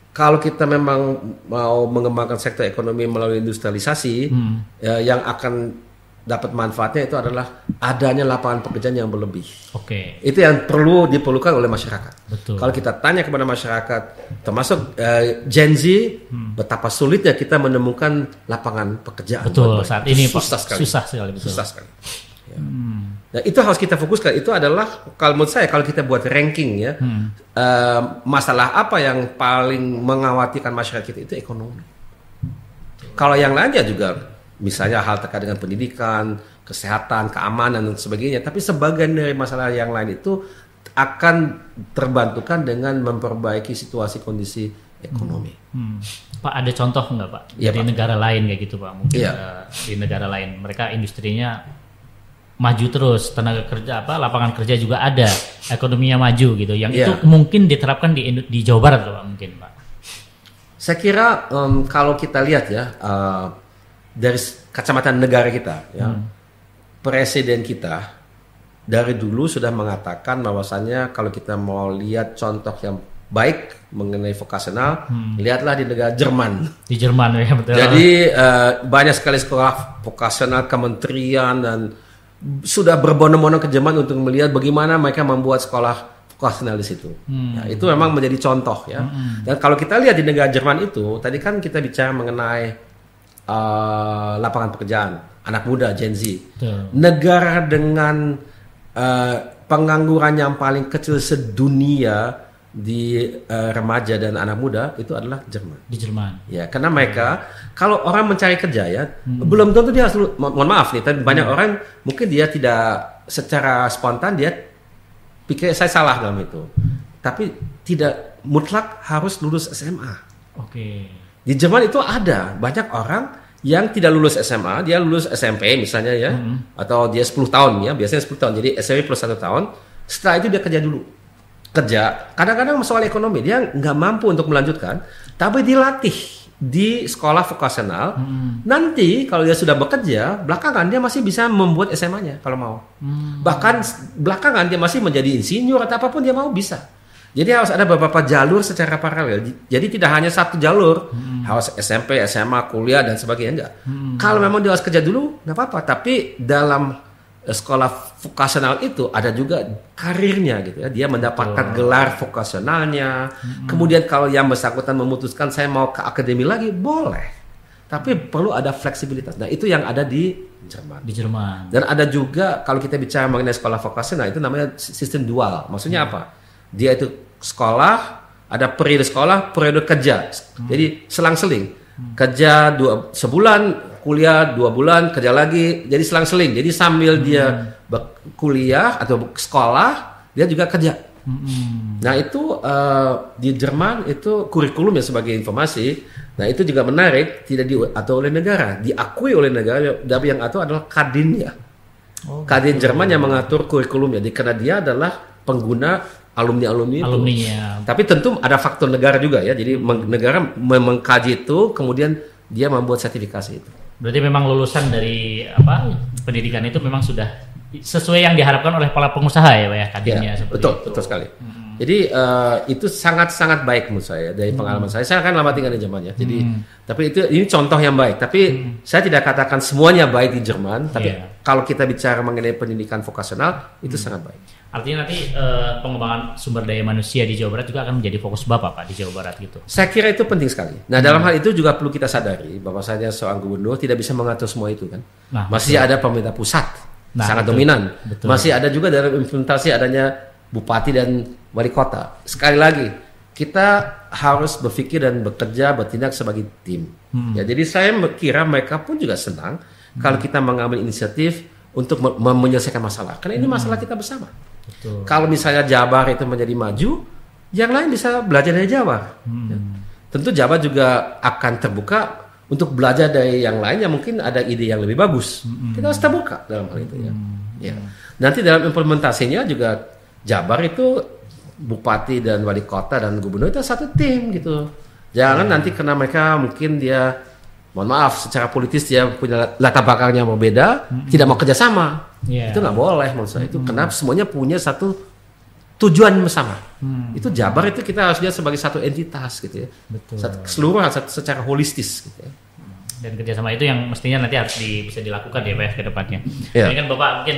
Kalau kita memang mau mengembangkan sektor ekonomi melalui industrialisasi, yang akan dapat manfaatnya itu adalah adanya lapangan pekerjaan yang berlebih. Itu yang diperlukan oleh masyarakat. Betul. Kalau kita tanya kepada masyarakat, termasuk Gen Z, betapa sulitnya kita menemukan lapangan pekerjaan. Betul. Saat ini susah sekali. Betul. Susah sekali. Ya. Nah, itu harus kita fokuskan. Itu adalah kalau menurut saya kalau kita buat ranking ya, masalah apa yang paling mengkhawatirkan masyarakat kita itu ekonomi. Kalau yang lainnya juga misalnya hal terkait dengan pendidikan, kesehatan, keamanan dan sebagainya. Tapi sebagian dari masalah yang lain itu akan terbantukan dengan memperbaiki situasi kondisi ekonomi. Pak ada contoh nggak Pak dari negara lain kayak gitu Pak? Mungkin di negara lain mereka industrinya maju terus, tenaga kerja lapangan kerja juga ada, ekonominya maju gitu. Yang itu mungkin diterapkan di Jawa Barat Pak mungkin Pak. Saya kira kalau kita lihat ya. Dari kacamata negara kita, ya, presiden kita dari dulu sudah mengatakan bahwasannya kalau kita mau lihat contoh yang baik mengenai vokasional, lihatlah di negara Jerman. Di Jerman ya betul. Jadi banyak sekali sekolah vokasional kementerian dan sudah berbondong-bondong ke Jerman untuk melihat bagaimana mereka membuat sekolah vokasional di situ. Ya, itu memang menjadi contoh ya. Dan kalau kita lihat di negara Jerman itu, tadi kan kita bicara mengenai lapangan pekerjaan anak muda Gen Z. Negara dengan pengangguran yang paling kecil sedunia di remaja dan anak muda itu adalah Jerman. Di Jerman. Ya, karena mereka kalau orang mencari kerja ya, belum tentu dia harus mohon maaf nih, tapi banyak orang mungkin dia tidak secara spontan dia pikir saya salah dalam itu. Tapi tidak mutlak harus lulus SMA. Di Jerman itu ada banyak orang yang tidak lulus SMA, dia lulus SMP misalnya ya, atau dia 10 tahun ya, biasanya 10 tahun, jadi SMP plus 1 tahun, setelah itu dia kerja dulu. kerja, kadang-kadang soal ekonomi dia nggak mampu untuk melanjutkan, tapi dilatih di sekolah vokasional. Nanti kalau dia sudah bekerja, belakangan dia masih bisa membuat SMA-nya kalau mau. Bahkan belakangan dia masih menjadi insinyur atau apapun dia mau bisa. Jadi harus ada beberapa jalur secara paralel. Jadi tidak hanya satu jalur, harus SMP, SMA, kuliah dan sebagainya, enggak. Kalau memang dia harus kerja dulu, nggak apa-apa. Tapi dalam sekolah vokasional itu ada juga karirnya gitu ya. Dia mendapatkan gelar vokasionalnya. Kemudian kalau yang bersangkutan memutuskan saya mau ke akademi lagi, boleh. Tapi perlu ada fleksibilitas. Nah, itu yang ada di Jerman. Di Jerman. Dan ada juga kalau kita bicara mengenai sekolah vokasional itu namanya sistem dual. Maksudnya apa? Dia itu sekolah, ada periode sekolah, periode kerja. Jadi selang-seling. Kerja sebulan, kuliah 2 bulan, kerja lagi. Jadi selang-seling. Jadi sambil dia kuliah atau sekolah, dia juga kerja. Nah itu di Jerman itu kurikulumnya sebagai informasi. Nah itu juga menarik, tidak diatur oleh negara, diakui oleh negara. Tapi yang atur adalah Kadinnya. Kadin Jerman yang mengatur kurikulumnya. Karena dia adalah pengguna alumni-alumni itu. Tapi tentu ada faktor negara juga ya. Jadi negara mengkaji itu, kemudian dia membuat sertifikasi itu. Berarti memang lulusan dari pendidikan itu memang sudah sesuai yang diharapkan oleh para pengusaha ya Pak ya, Kadinnya seperti itu. Betul sekali. Jadi itu sangat-sangat baik menurut saya dari pengalaman saya. Saya kan lama tinggal di Jerman ya. Jadi tapi ini contoh yang baik. Tapi saya tidak katakan semuanya baik di Jerman. Tapi kalau kita bicara mengenai pendidikan vokasional itu sangat baik. Artinya nanti pengembangan sumber daya manusia di Jawa Barat juga akan menjadi fokus Bapak Pak di Jawa Barat gitu. Saya kira itu penting sekali. Nah dalam hal itu juga perlu kita sadari bahwasanya seorang gubernur tidak bisa mengatur semua itu kan. Masih ada pemerintah pusat sangat dominan. Masih ada juga dalam implementasi adanya bupati dan wali kota. Sekali lagi kita harus berpikir dan bekerja bertindak sebagai tim. Ya jadi saya kira mereka pun juga senang kalau kita mengambil inisiatif untuk menyelesaikan masalah. Karena ini masalah kita bersama. Betul. Kalau misalnya Jabar itu menjadi maju, yang lain bisa belajar dari Jabar. Ya. Tentu Jabar juga akan terbuka untuk belajar dari yang lain yang mungkin ada ide yang lebih bagus. Kita harus terbuka dalam hal itu ya. Ya. Nanti dalam implementasinya juga Jabar itu bupati dan wali kota dan gubernur itu satu tim gitu. Jangan nanti karena mereka mungkin dia, mohon maaf, secara politis dia punya latar belakang yang berbeda, tidak mau kerjasama. Itu nggak boleh menurut saya. Itu karena semuanya punya satu tujuan bersama. Itu Jabar itu kita harus lihat sebagai satu entitas gitu ya. Betul. Keseluruhan secara holistis gitu ya. Dan kerjasama itu yang mestinya nanti harus bisa dilakukan ya Pak ke depannya. Ini kan Bapak mungkin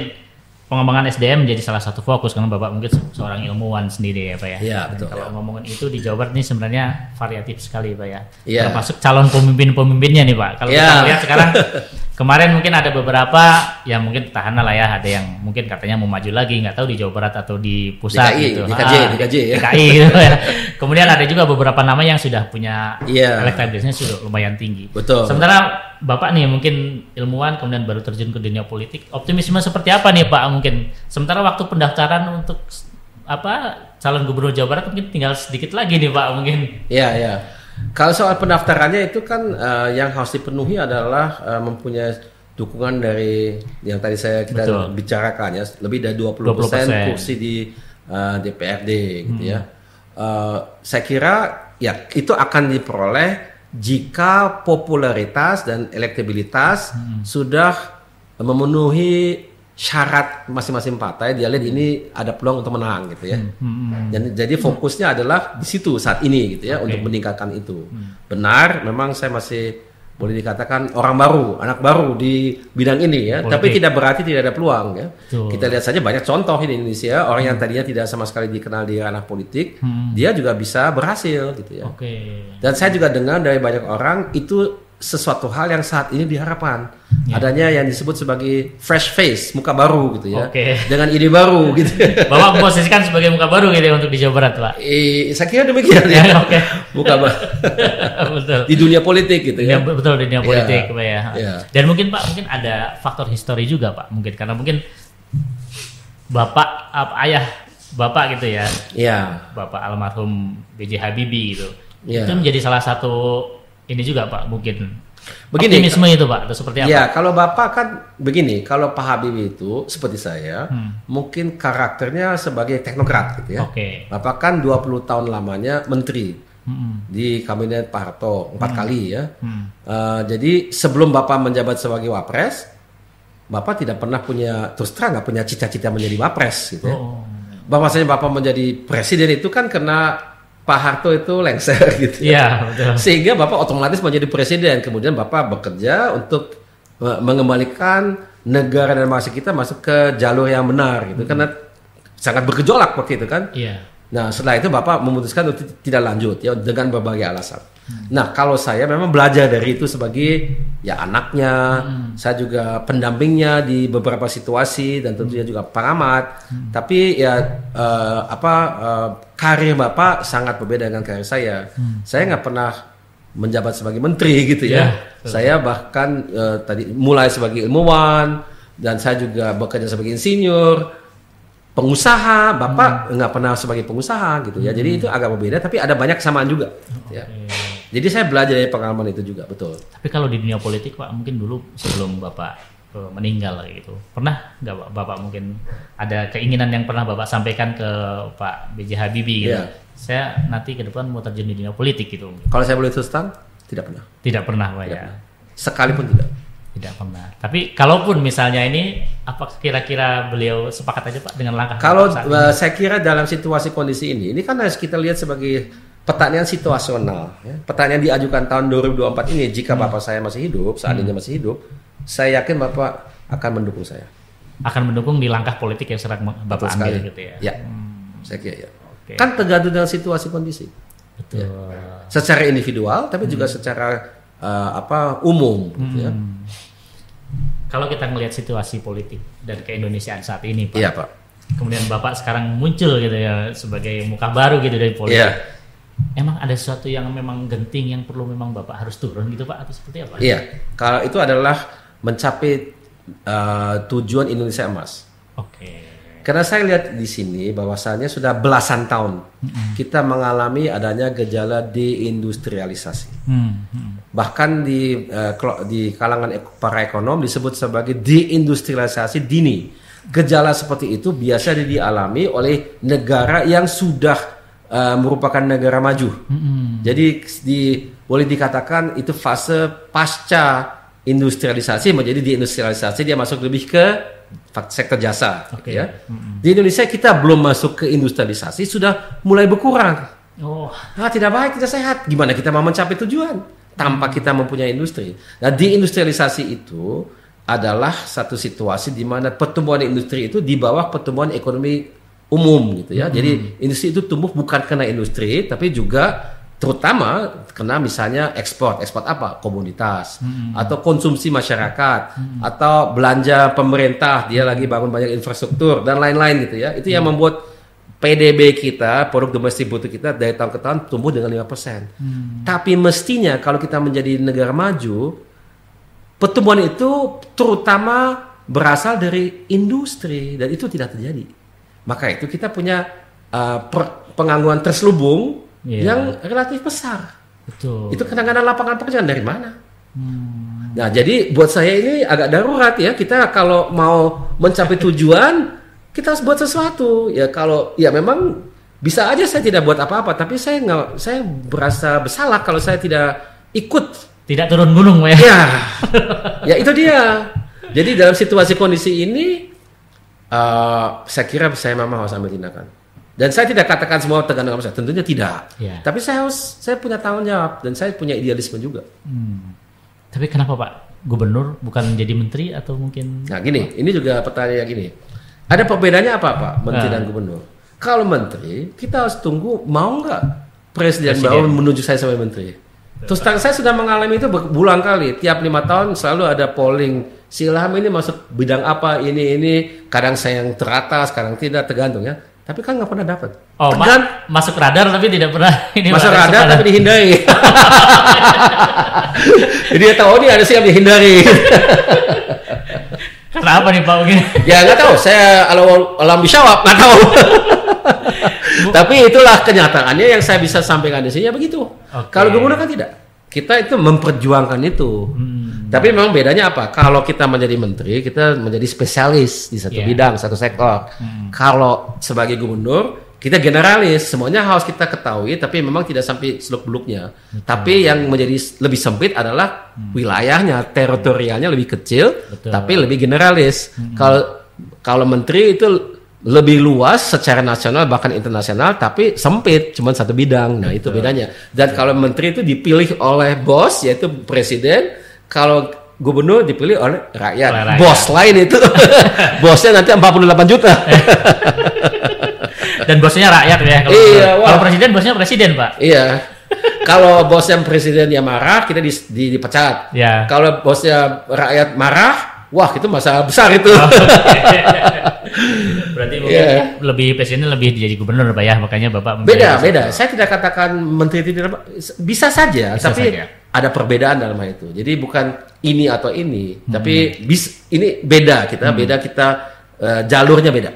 pengembangan SDM menjadi salah satu fokus karena Bapak mungkin seorang ilmuwan sendiri ya Pak ya. Iya betul. Kalau ngomongin itu di Jawa Barat ini sebenarnya variatif sekali Pak ya. Termasuk calon pemimpin-pemimpinnya nih Pak. Kalau kita lihat sekarang kemarin mungkin ada beberapa yang mungkin petahana lah ya, ada yang mungkin katanya mau maju lagi, nggak tahu di Jawa Barat atau di pusat gitu. DKJ gitu ya. Kemudian ada juga beberapa nama yang sudah punya elektabilitasnya sudah lumayan tinggi. Betul. Sementara Bapak nih mungkin ilmuwan kemudian baru terjun ke dunia politik, optimisme seperti apa nih Pak mungkin? Sementara waktu pendaftaran untuk calon gubernur Jawa Barat mungkin tinggal sedikit lagi nih Pak mungkin. Iya. Kalau soal pendaftarannya itu kan yang harus dipenuhi adalah mempunyai dukungan dari yang tadi kita bicarakan ya, lebih dari 20% kursi di DPRD gitu ya. Saya kira ya itu akan diperoleh jika popularitas dan elektabilitas sudah memenuhi syarat masing-masing partai. Dia lihat ini ada peluang untuk menang gitu ya. Dan jadi fokusnya adalah di situ saat ini gitu ya, untuk meningkatkan itu. Benar, memang saya masih boleh dikatakan orang baru, anak baru di bidang ini ya. Tapi tidak berarti tidak ada peluang ya. Kita lihat saja banyak contoh di Indonesia, orang yang tadinya tidak sama sekali dikenal di ranah politik, dia juga bisa berhasil gitu ya. Dan saya juga dengar dari banyak orang itu sesuatu hal yang saat ini diharapkan. Adanya yang disebut sebagai fresh face, muka baru gitu ya. Dengan ide baru gitu. Bapak posisikan sebagai muka baru gitu ya untuk di Jawa Barat, Pak. Saya kira demikian ya. Muka baru. Betul. Di dunia politik gitu ya. Betul, di dunia politik Pak ya. Dan mungkin Pak, mungkin ada faktor histori juga Pak, mungkin karena mungkin Bapak ayah Bapak gitu ya. Bapak almarhum B.J. Habibie gitu. Itu menjadi salah satu ini juga Pak, mungkin Begini, optimisme itu Pak, atau seperti apa? Ya, kalau Bapak kan begini, kalau Pak Habibie itu seperti saya, mungkin karakternya sebagai teknokrat gitu ya. Bapak kan 20 tahun lamanya menteri di kabinet Pak Harto 4 kali ya. Jadi sebelum Bapak menjabat sebagai Wapres, Bapak tidak pernah punya, terus terang nggak punya cita-cita menjadi Wapres gitu ya. Bahwasanya Bapak menjadi presiden itu kan karena Pak Harto itu lengser gitu ya. Betul. Sehingga Bapak otomatis menjadi presiden. Kemudian Bapak bekerja untuk mengembalikan negara dan bangsa kita masuk ke jalur yang benar gitu. Karena sangat bergejolak waktu itu kan. Nah setelah itu Bapak memutuskan untuk tidak lanjut ya dengan berbagai alasan. Nah kalau saya memang belajar dari itu sebagai ya anaknya, saya juga pendampingnya di beberapa situasi dan tentunya juga pengamat. Tapi ya karir Bapak sangat berbeda dengan karir saya. Saya nggak pernah menjabat sebagai menteri gitu ya. Saya bahkan tadi mulai sebagai ilmuwan dan saya juga bekerja sebagai insinyur. Pengusaha, Bapak nggak pernah sebagai pengusaha gitu ya. Jadi itu agak berbeda, tapi ada banyak kesamaan juga. Ya. Jadi saya belajar dari pengalaman itu juga, betul. Tapi kalau di dunia politik Pak, mungkin dulu sebelum Bapak meninggal gitu, pernah nggak Bapak mungkin ada keinginan yang pernah Bapak sampaikan ke Pak B.J. Habibie gitu? Saya nanti ke depan mau terjun di dunia politik gitu. Kalau saya boleh terus terang, tidak pernah. Tidak pernah Pak ya? Sekalipun tidak. Tidak pernah. Tapi kalaupun misalnya ini, apa kira-kira beliau sepakat aja Pak dengan langkah? Kalau saya kira dalam situasi kondisi ini kan harus kita lihat sebagai pertanyaan situasional. Ya. Pertanyaan diajukan tahun 2024 ini, jika Bapak saya masih hidup, seandainya masih hidup, saya yakin Bapak akan mendukung saya. Akan mendukung di langkah politik yang sedang Bapak ambil gitu ya? Ya, saya kira ya. Kan tergantung dengan situasi kondisi. Betul. Ya. Secara individual, tapi juga secara umum gitu ya. Kalau kita melihat situasi politik dan keindonesiaan saat ini Pak, iya, Pak. Kemudian Bapak sekarang muncul gitu ya sebagai muka baru gitu dari politik. Emang ada sesuatu yang memang genting yang perlu memang Bapak harus turun gitu Pak, atau seperti apa? Iya, kalau itu adalah mencapai tujuan Indonesia Emas. Karena saya lihat di sini bahwasannya sudah belasan tahun kita mengalami adanya gejala deindustrialisasi. Bahkan di kalangan para ekonom disebut sebagai deindustrialisasi dini. Gejala seperti itu biasa dialami oleh negara yang sudah merupakan negara maju. Jadi boleh dikatakan itu fase pasca industrialisasi menjadi deindustrialisasi, dia masuk lebih ke sektor jasa. Ya. Di Indonesia kita belum masuk ke industrialisasi, sudah mulai berkurang. Tidak baik, tidak sehat. Gimana kita mau mencapai tujuan tanpa kita mempunyai industri? Nah, deindustrialisasi itu adalah satu situasi di mana pertumbuhan industri itu di bawah pertumbuhan ekonomi umum gitu ya. Jadi industri itu tumbuh bukan karena industri, tapi juga terutama karena misalnya ekspor apa? Komoditas atau konsumsi masyarakat atau belanja pemerintah, dia lagi bangun banyak infrastruktur dan lain-lain gitu ya. Itu yang membuat PDB kita, produk domestik bruto kita dari tahun ke tahun tumbuh dengan 5%. Tapi mestinya kalau kita menjadi negara maju, pertumbuhan itu terutama berasal dari industri dan itu tidak terjadi. Maka itu kita punya pengangguran terselubung yang relatif besar. Betul. Itu kadang-kadang lapangan pekerjaan dari mana? Nah, jadi buat saya ini agak darurat ya. Kita kalau mau mencapai tujuan, kita harus buat sesuatu. Ya kalau ya memang bisa aja saya tidak buat apa-apa, tapi saya berasa bersalah kalau saya tidak ikut. Tidak turun gunung, ya. Ya itu dia. Jadi dalam situasi kondisi ini, saya kira saya memang harus ambil tindakan. Dan saya tidak katakan semua tergantung sama saya, tentunya tidak. Tapi saya punya tanggung jawab dan saya punya idealisme juga. Tapi kenapa Pak Gubernur bukan jadi menteri atau mungkin? Nah gini, ini juga pertanyaan gini. Ada perbedaannya apa Pak, menteri dan gubernur? Kalau menteri, kita harus tunggu mau nggak presiden baru menunjuk saya sebagai menteri. Terus saya sudah mengalami itu berulang kali. Tiap 5 tahun selalu ada polling. Si Ilham ini masuk bidang apa, ini. Kadang saya yang teratas, kadang tidak, tergantung ya. Tapi kan nggak pernah dapat. Masuk radar tapi tidak pernah. Masuk radar tapi dihindari. Jadi dia tahu nih ada siap dihindari. Kenapa nih Pak begini? Ya nggak tahu. Saya alam bisyawab nggak tahu. Tapi itulah kenyataannya yang saya bisa sampaikan di sini ya begitu. Kalau gubernur kan tidak. kita itu memperjuangkan itu. Tapi memang bedanya apa? Kalau kita menjadi menteri, kita menjadi spesialis di satu bidang, satu sektor. Kalau sebagai gubernur, kita generalis, semuanya harus kita ketahui, tapi memang tidak sampai seluk-beluknya. Tapi yang menjadi lebih sempit adalah wilayahnya, teritorialnya lebih kecil, tapi lebih generalis. Kalau menteri itu lebih luas secara nasional bahkan internasional, tapi sempit, cuma satu bidang. Nah itu bedanya. Dan kalau menteri itu dipilih oleh bos, yaitu presiden. Kalau gubernur dipilih oleh rakyat. Bos lain itu, bosnya nanti 48 juta. Dan bosnya rakyat ya. Kalau presiden, bosnya presiden, Pak. Iya. Kalau bosnya presiden ya marah, kita dipecat. Ya. Kalau bosnya rakyat marah, wah itu masalah besar itu. Berarti mungkin lebih presidennya lebih jadi gubernur, Pak ya, makanya Bapak beda. Saya tidak katakan menteri tidak bisa saja, tapi ada perbedaan dalam hal itu. Jadi bukan ini atau ini, tapi ini beda kita, jalurnya beda.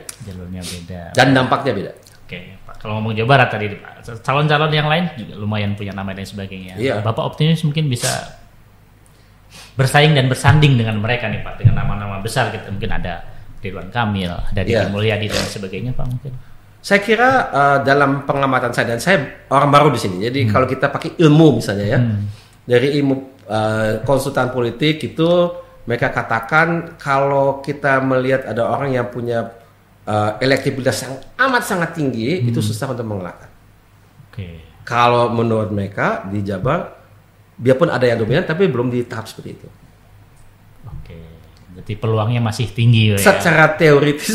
Dan dampaknya beda. Oke, Pak. Kalau ngomong Jawa Barat tadi, Pak, calon-calon yang lain juga lumayan punya nama dan sebagainya. Iya. Bapak optimis mungkin bisa bersaing dan bersanding dengan mereka nih, Pak, dengan nama-nama besar gitu. Mungkin ada Ridwan Kamil, dari Mulyadi dan sebagainya, Pak, mungkin. Saya kira dalam pengamatan saya, dan saya orang baru di sini, jadi kalau kita pakai ilmu misalnya dari ilmu konsultan politik itu mereka katakan kalau kita melihat ada orang yang punya elektabilitas yang amat sangat tinggi, itu susah untuk mengalahkan. Kalau menurut mereka di Jabar, biarpun ada yang dominan, tapi belum di tahap seperti itu. Berarti peluangnya masih tinggi ya. Secara teoritis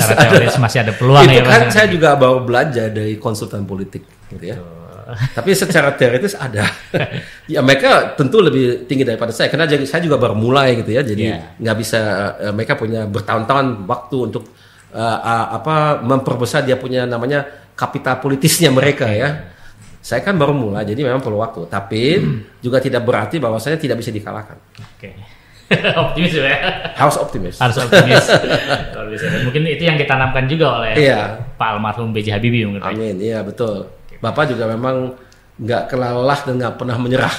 masih ada peluang itu ya. Itu kan saya juga baru belajar dari konsultan politik gitu ya. Tapi secara teoritis ada. Ya mereka tentu lebih tinggi daripada saya karena saya juga baru mulai gitu ya. Jadi nggak bisa mereka punya bertahun-tahun waktu untuk memperbesar dia punya namanya kapital politisnya mereka ya. Saya kan baru mulai jadi memang perlu waktu. Tapi juga tidak berarti bahwa saya tidak bisa dikalahkan. Optimis ya. Harus optimis. Kalau bisa. Mungkin itu yang ditanamkan juga oleh Pak almarhum B.J. Habibie mungkin. Amin. Iya betul. Bapak juga memang nggak kelelah dan nggak pernah menyerah.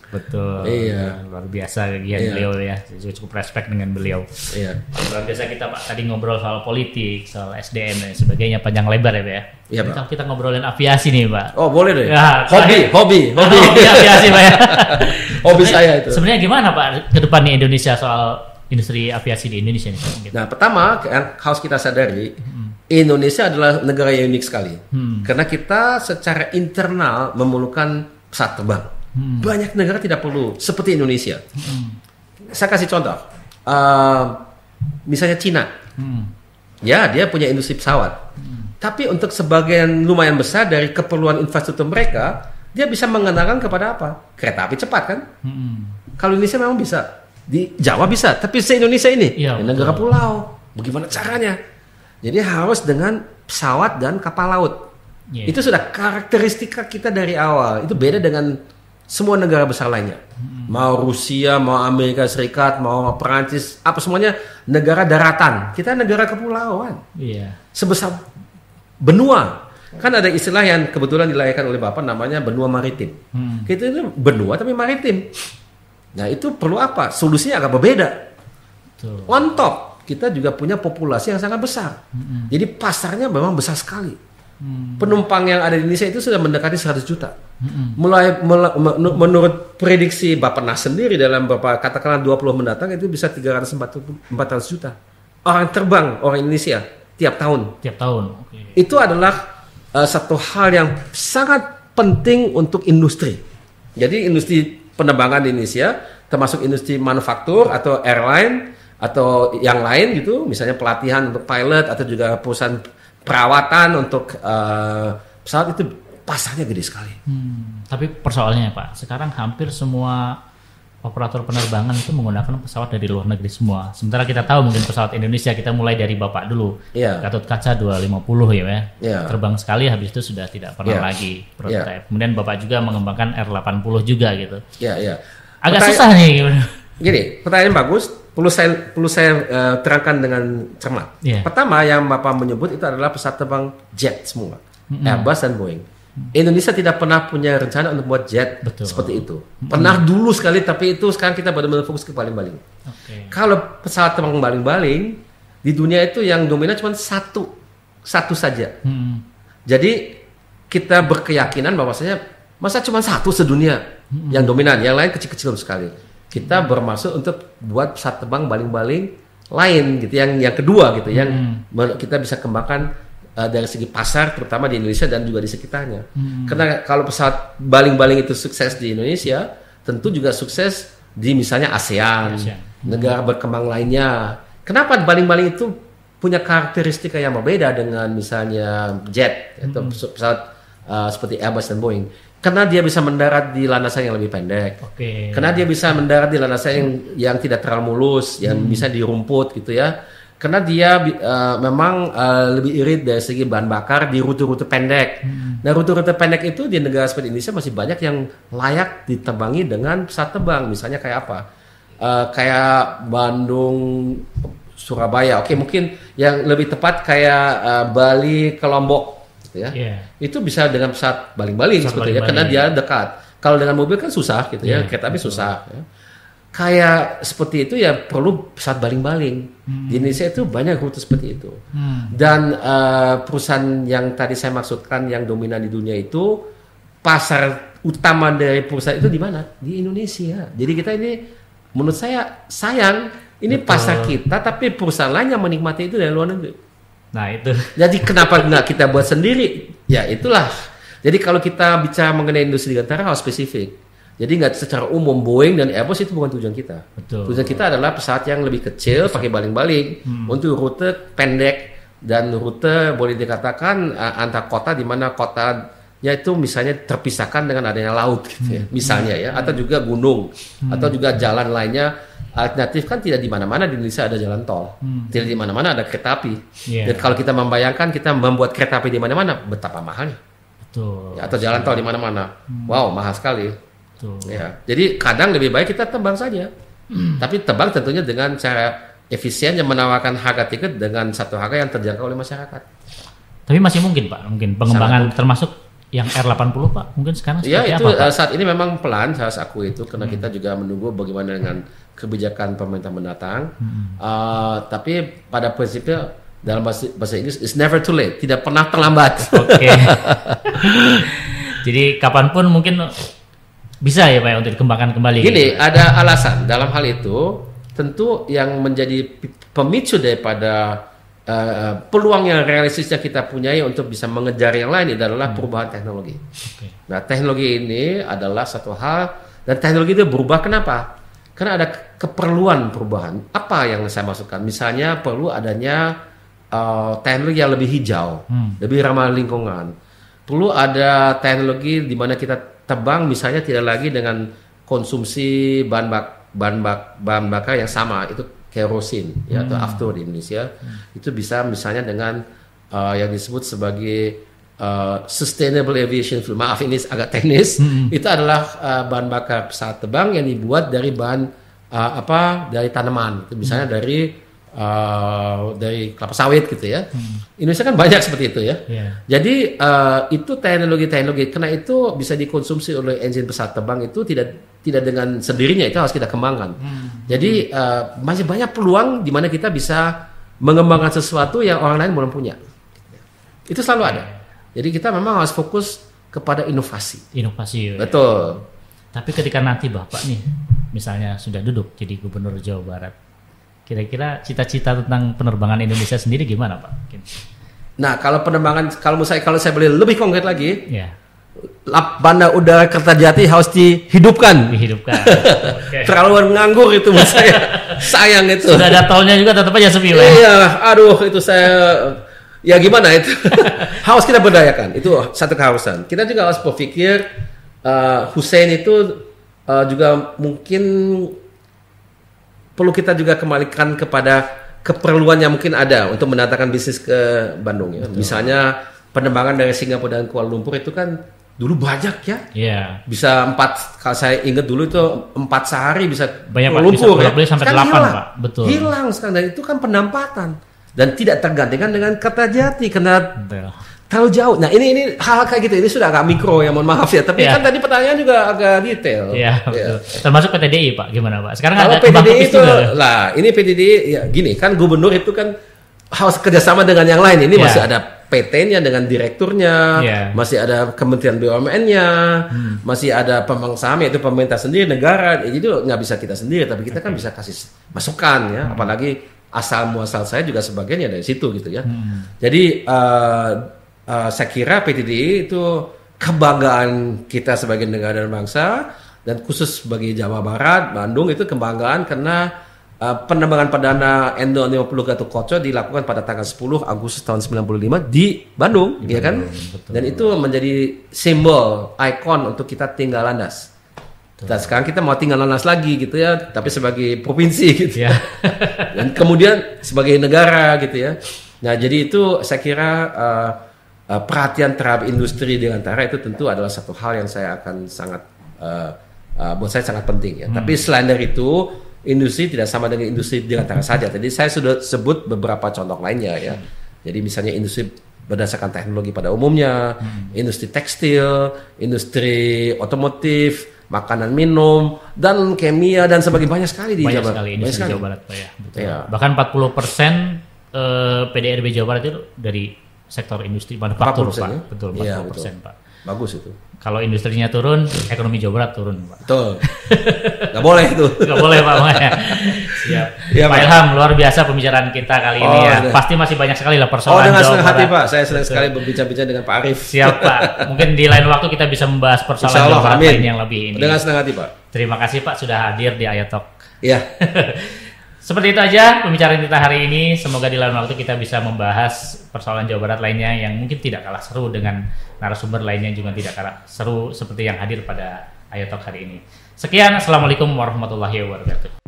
Betul. Iya. Luar biasa beliau ya. Cukup respect dengan beliau. Iya. Luar biasa kita Pak tadi ngobrol soal politik, soal SDM dan sebagainya panjang lebar ya Pak ya. Iya Pak. Kita ngobrolin aviasi nih Pak. Oh boleh deh. Ya, hobi aviasi Pak ya. Hobi saya itu. Sebenarnya gimana Pak ke depannya Indonesia soal industri aviasi di Indonesia nih? Nah pertama yang harus kita sadari Indonesia adalah negara yang unik sekali karena kita secara internal memerlukan pesawat terbang. Banyak negara tidak perlu seperti Indonesia. Saya kasih contoh, misalnya Cina, ya dia punya industri pesawat, tapi untuk sebagian lumayan besar dari keperluan infrastruktur mereka, dia bisa mengenalkan kepada apa? Kereta api cepat kan? Kalau Indonesia memang bisa, di Jawa bisa, tapi se-Indonesia ini negara pulau, bagaimana caranya? Jadi harus dengan pesawat dan kapal laut. Itu sudah karakteristika kita dari awal. Itu beda dengan semua negara besar lainnya. Mau Rusia, mau Amerika Serikat, mau Perancis, apa semuanya negara daratan. Kita negara kepulauan. Sebesar benua. Kan ada istilah yang kebetulan dilahirkan oleh Bapak namanya benua maritim. Kita itu benua tapi maritim. Nah itu perlu apa? Solusinya agak berbeda. On top. Kita juga punya populasi yang sangat besar. Jadi pasarnya memang besar sekali. Penumpang yang ada di Indonesia itu sudah mendekati 100 juta. Menurut prediksi Bappenas sendiri dalam beberapa katakanlah 20 mendatang itu bisa 300-400 juta. Orang terbang orang Indonesia tiap tahun. Itu adalah satu hal yang sangat penting untuk industri. Jadi industri penerbangan di Indonesia termasuk industri manufaktur atau airline atau yang lain gitu, misalnya pelatihan untuk pilot atau juga perusahaan perawatan untuk pesawat itu pasarnya gede sekali. Tapi persoalannya Pak, sekarang hampir semua operator penerbangan itu menggunakan pesawat dari luar negeri semua. Sementara kita tahu mungkin pesawat Indonesia kita mulai dari Bapak dulu, Gatot Kaca 250 ya, terbang sekali habis itu sudah tidak pernah lagi prototype. Kemudian Bapak juga mengembangkan R80 juga gitu. Agak susah nih. Gini, pertanyaan bagus. Perlu saya terangkan dengan cermat. Pertama yang Bapak menyebut itu adalah pesawat terbang jet semua, Airbus dan Boeing. Indonesia tidak pernah punya rencana untuk buat jet seperti itu. Pernah dulu sekali, tapi itu sekarang kita benar-benar fokus ke baling-baling. Kalau pesawat terbang baling-baling di dunia itu yang dominan cuma satu saja. Jadi kita berkeyakinan bahwasanya masa cuma satu sedunia yang dominan, yang lain kecil-kecil sekali. Kita bermaksud untuk buat pesawat terbang baling-baling lain gitu, yang kedua gitu, yang kita bisa kembangkan dari segi pasar terutama di Indonesia dan juga di sekitarnya. Karena kalau pesawat baling-baling itu sukses di Indonesia, tentu juga sukses di misalnya ASEAN. Negara berkembang lainnya. Kenapa baling-baling itu punya karakteristika yang berbeda dengan misalnya jet atau pesawat seperti Airbus dan Boeing? Karena dia bisa mendarat di landasan yang lebih pendek. Karena dia bisa mendarat di landasan yang tidak terlalu mulus, yang bisa di rumput gitu ya. Karena dia memang lebih irit dari segi bahan bakar di rute-rute pendek. Nah, rute-rute pendek itu di negara seperti Indonesia masih banyak yang layak ditebangi dengan pesawat terbang. Misalnya kayak apa? Kayak Bandung, Surabaya. Mungkin yang lebih tepat kayak Bali ke Lombok, gitu ya. Itu bisa dengan pesawat baling-baling seperti ya, karena dia dekat. Kalau dengan mobil kan susah, gitu ya. Kereta api susah. Ya. Kayak seperti itu ya perlu pesawat baling-baling. Di Indonesia itu banyak rute seperti itu. Dan perusahaan yang tadi saya maksudkan yang dominan di dunia itu, pasar utama dari perusahaan itu di mana? Di Indonesia. Jadi kita ini menurut saya sayang, ini pasar kita tapi perusahaan lain yang menikmati itu dari luar negeri. Nah itu. Jadi kenapa nggak kita buat sendiri? Ya itulah. Jadi kalau kita bicara mengenai industri dirgantara harus spesifik. Jadi nggak secara umum Boeing dan Airbus itu bukan tujuan kita. Tujuan kita adalah pesawat yang lebih kecil, pakai baling-baling untuk rute pendek dan rute boleh dikatakan antar kota di mana kotanya itu misalnya terpisahkan dengan adanya laut gitu ya, misalnya ya, atau juga gunung atau juga jalan lainnya. Alternatif kan tidak di mana-mana di Indonesia ada jalan tol, tidak di mana-mana ada kereta api. Dan kalau kita membayangkan kita membuat kereta api di mana-mana, betapa mahalnya. Ya, atau jalan tol di mana-mana, wow mahal sekali. Ya, jadi kadang lebih baik kita terbang saja, tapi terbang tentunya dengan cara efisien yang menawarkan harga tiket dengan satu harga yang terjangkau oleh masyarakat. Tapi masih mungkin Pak, mungkin pengembangan termasuk yang R80 Pak, mungkin sekarang seperti itu apa, Pak? Saat ini memang pelan saya aku itu karena kita juga menunggu bagaimana dengan kebijakan pemerintah mendatang. Tapi pada prinsipnya dalam bahasa Inggris it's never too late, tidak pernah terlambat. Jadi kapanpun mungkin bisa ya Pak ya, untuk dikembangkan kembali. Gini, gitu. Ada alasan dalam hal itu. Tentu yang menjadi pemicu daripada peluang yang realistis yang kita punyai untuk bisa mengejar yang lain adalah perubahan teknologi. Nah, teknologi ini adalah satu hal, dan teknologi itu berubah kenapa? Karena ada keperluan perubahan. Apa yang saya maksudkan? Misalnya perlu adanya teknologi yang lebih hijau, lebih ramah lingkungan. Perlu ada teknologi di mana kita terbang misalnya tidak lagi dengan konsumsi bahan bakar yang sama, itu kerosin ya, atau aftur di Indonesia. Itu bisa misalnya dengan yang disebut sebagai sustainable aviation fuel. Maaf ini agak teknis. Itu adalah bahan bakar pesawat terbang yang dibuat dari bahan dari tanaman. Itu misalnya dari kelapa sawit gitu ya. Indonesia kan banyak seperti itu ya. Jadi itu teknologi karena itu bisa dikonsumsi oleh engine pesawat terbang itu tidak dengan sendirinya, itu harus kita kembangkan. Jadi masih banyak peluang di mana kita bisa mengembangkan sesuatu yang orang lain belum punya. Itu selalu ada. Jadi kita memang harus fokus kepada inovasi. Betul. Tapi ketika nanti Bapak nih misalnya sudah duduk jadi Gubernur Jawa Barat, kira-kira cita-cita tentang penerbangan Indonesia sendiri gimana Pak? Nah, kalau penerbangan, kalau saya boleh lebih konkret lagi, Bandar Udara Kertajati harus dihidupkan. Terlalu nganggur itu menurut saya. Sayang itu. Sudah ada tolnya juga tetap aja sepi. Iya, aduh itu saya, ya gimana itu. Harus kita berdayakan, itu satu keharusan. Kita juga harus berpikir Hussein itu juga mungkin perlu kita juga kembalikan kepada keperluan yang mungkin ada untuk mendatangkan bisnis ke Bandung ya. Misalnya penerbangan dari Singapura dan Kuala Lumpur itu kan dulu banyak ya. Bisa 4, kalau saya ingat dulu itu 4 sehari bisa banyak Kuala Lumpur ya. Sampai 8 hilang, Pak. Betul. Hilang sekarang, dan itu kan pendampatan dan tidak tergantikan dengan Kertajati karena terlalu jauh. Nah ini hal kayak gitu, ini sudah agak mikro ya, mohon maaf ya. Tapi kan tadi pertanyaan juga agak detail. Iya, betul. Termasuk PTDI Pak, gimana Pak? Sekarang kalau ada PTDI itu, juga. lah ini PTDI ya gini kan, gubernur itu kan harus kerjasama dengan yang lain. Ini masih ada PT-nya dengan direkturnya, masih ada Kementerian BUMN-nya, masih ada pemegang saham yaitu pemerintah sendiri, negara. Jadi itu nggak bisa kita sendiri, tapi kita kan bisa kasih masukan ya. Apalagi asal muasal saya juga sebagiannya dari situ gitu ya. Jadi saya kira PTDI itu kebanggaan kita sebagai negara dan bangsa, dan khusus bagi Jawa Barat, Bandung itu kebanggaan karena penerbangan perdana N250 Gatot Koco dilakukan pada tanggal 10 Agustus tahun 95 di Bandung, ya kan? Betul. Dan itu menjadi simbol, ikon untuk kita tinggal landas. Dan sekarang kita mau tinggal landas lagi gitu ya, tapi sebagai provinsi gitu ya. Dan kemudian sebagai negara gitu ya. Nah jadi itu saya kira perhatian terhadap industri Dirgantara itu tentu adalah satu hal yang saya akan sangat buat saya sangat penting ya. Tapi selain dari itu, industri tidak sama dengan industri Dirgantara saja. Tadi saya sudah sebut beberapa contoh lainnya ya. Jadi misalnya industri berdasarkan teknologi pada umumnya, industri tekstil, industri otomotif, makanan minum, dan kimia dan sebagainya, banyak sekali di Jawa Barat. Banyak sekali Jawa Barat Pak ya. Betul. Ya. Bahkan 40% PDRB Jawa Barat itu dari sektor industri manufaktur Pak. Ya? Betul, 40% ya, betul. Pak. Bagus itu. Kalau industrinya turun, ekonomi Jawa Barat turun Pak. Betul. Gak boleh itu. Gak boleh Pak. Siap. Ya, Pak Ilham, luar biasa pembicaraan kita kali ini ya. Pasti masih banyak sekali lah persoalan dengan senang hati Pak. Saya senang sekali berbicara-bicara dengan Pak Arif. Siap Pak. Mungkin di lain waktu kita bisa membahas persoalan Jawa Barat lain yang lebih ini. Dengan senang hati Pak. Terima kasih Pak sudah hadir di Ayatalk. Iya. Seperti itu aja pembicaraan kita hari ini. Semoga di lain waktu kita bisa membahas persoalan Jawa Barat lainnya yang mungkin tidak kalah seru dengan narasumber lainnya juga tidak kalah seru seperti yang hadir pada Ayatalk hari ini. Sekian, Assalamualaikum warahmatullahi wabarakatuh.